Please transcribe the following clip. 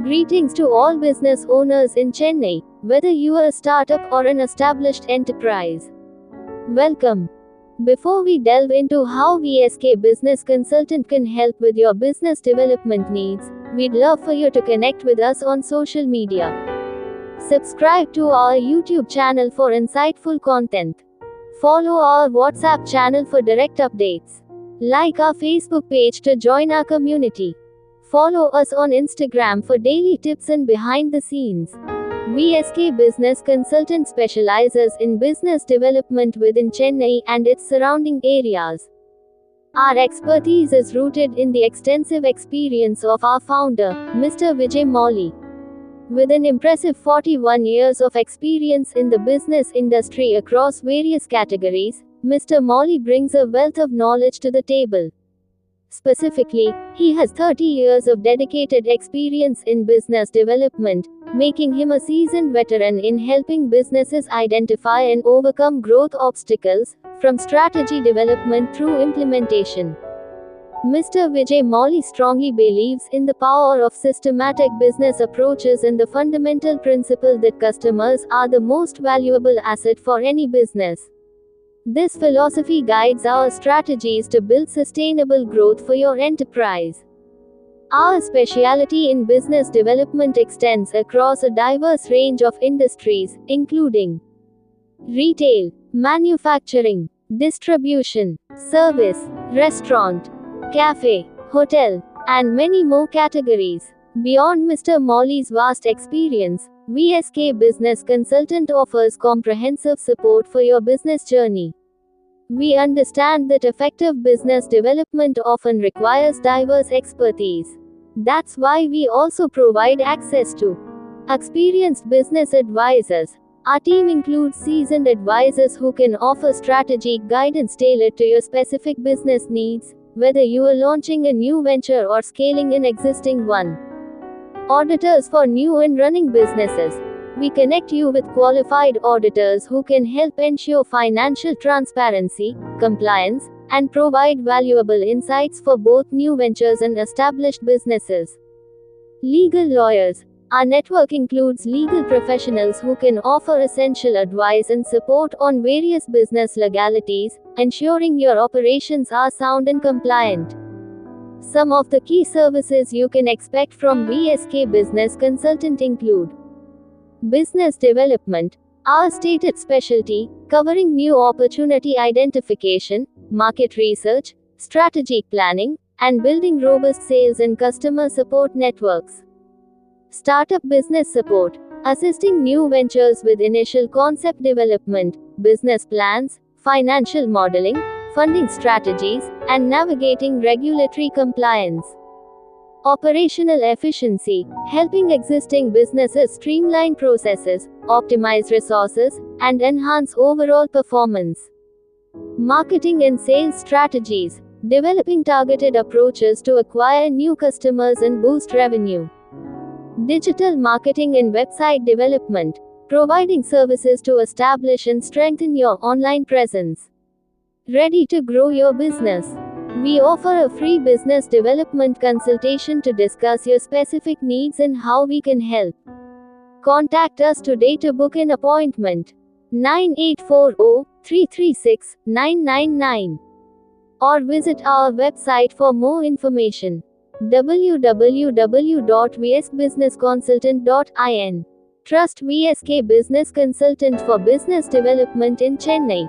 Greetings to all business owners in Chennai, whether you are a startup or an established enterprise. Welcome. Before we delve into how VSK Business Consultant can help with your business development needs, we'd love for you to connect with us on social media. Subscribe to our YouTube channel for insightful content. Follow our WhatsApp channel for direct updates. Like our Facebook page to join our community. Follow us on Instagram for daily tips and behind the scenes. VSK Business Consultant specializes in business development within Chennai and its surrounding areas. Our expertise is rooted in the extensive experience of our founder, Mr. Vijay Mauli. With an impressive 41 years of experience in the business industry across various categories, Mr. Mauli brings a wealth of knowledge to the table. Specifically, he has 30 years of dedicated experience in business development, making him a seasoned veteran in helping businesses identify and overcome growth obstacles, from strategy development through implementation. Mr. Vijay Mauli strongly believes in the power of systematic business approaches and the fundamental principle that customers are the most valuable asset for any business. This philosophy guides our strategies to build sustainable growth for your enterprise. Our specialty in business development extends across a diverse range of industries, including retail, manufacturing, distribution, service, restaurant, cafe, hotel, and many more categories. Beyond Mr. Mauli's vast experience, VSK Business Consultant offers comprehensive support for your business journey. We understand that effective business development often requires diverse expertise. That's why we also provide access to experienced business advisors. Our team includes seasoned advisors who can offer strategic guidance tailored to your specific business needs, whether you are launching a new venture or scaling an existing one. Auditors for new and running businesses. We connect you with qualified auditors who can help ensure financial transparency, compliance, and provide valuable insights for both new ventures and established businesses. Legal lawyers. Our network includes legal professionals who can offer essential advice and support on various business legalities, ensuring your operations are sound and compliant. Some of the key services you can expect from VSK Business Consultant include business development, our stated specialty, covering new opportunity identification, market research, strategic planning, and building robust sales and customer support networks. Startup business support, assisting new ventures with initial concept development, business plans, financial modeling, funding strategies, and navigating regulatory compliance. Operational efficiency, helping existing businesses streamline processes, optimize resources, and enhance overall performance. Marketing and sales strategies, developing targeted approaches to acquire new customers and boost revenue. Digital marketing and website development, providing services to establish and strengthen your online presence. Ready to grow your business? We offer a free business development consultation to discuss your specific needs and how we can help. Contact us today to book an appointment. 9840-336-999. Or visit our website for more information. www.vskbusinessconsultant.in. Trust VSK Business Consultant for business development in Chennai.